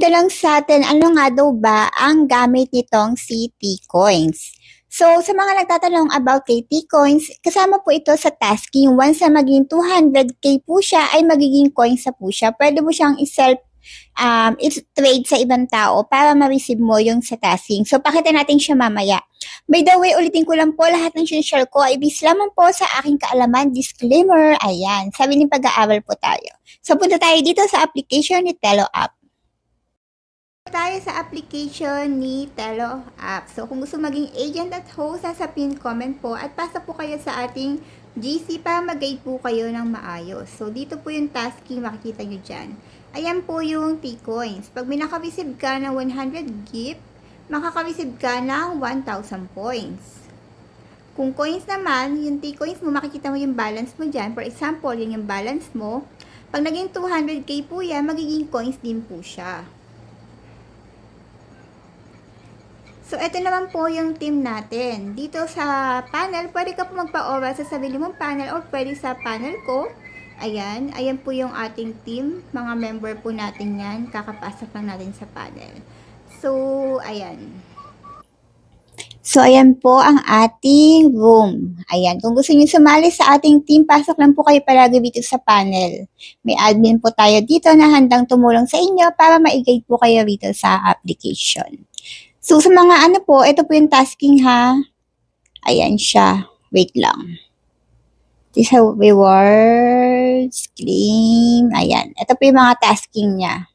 Tanong sa atin, ano nga daw ba ang gamit nitong si T-Coins? So, sa mga nagtatanong about kay T-Coins, kasama po ito sa tasking. Once na maging 200k po siya, ay magiging coins na po siya. Pwede mo siyang i-trade sa ibang tao para ma-receive mo yung sa tasking. So, pakita natin siya mamaya. By the way, ulitin ko lang po, lahat ng share ko ay bis lamang po sa aking kaalaman. Disclaimer, ayan. Sabi ni pag-aaral po tayo. So, punta tayo dito sa application ni Telo App. Tayo sa application ni Telo App. So, kung gusto maging agent at host, sa pin comment po at pasa po kayo sa ating GC para mag-guide po kayo ng maayos. So, dito po yung tasking, makikita nyo dyan. Ayan po yung T-Coins. Pag may naka-receive ka ng 100 gift, makaka-receive ka ng 1,000 points. Kung coins naman, yung T-Coins mo, makikita mo yung balance mo dyan. For example, yun yung balance mo. Pag naging 200k po yan, magiging coins din po siya. So, ito naman po yung team natin. Dito sa panel, pwede ka po magpa-oral sa sarili mong panel or pwede sa panel ko. Ayan. Ayan po yung ating team. Mga member po natin yan. Kakapasok lang natin sa panel. So, ayan. So, ayan po ang ating room. Ayan. Kung gusto niyo sumali sa ating team, pasok lang po kayo palagi dito sa panel. May admin po tayo dito na handang tumulong sa inyo para ma-guide po kayo dito sa application. So, sa mga ano po, ito po yung tasking ha. Ayan siya. Wait lang. This rewards, claim. Ayan. Ito po yung mga tasking niya.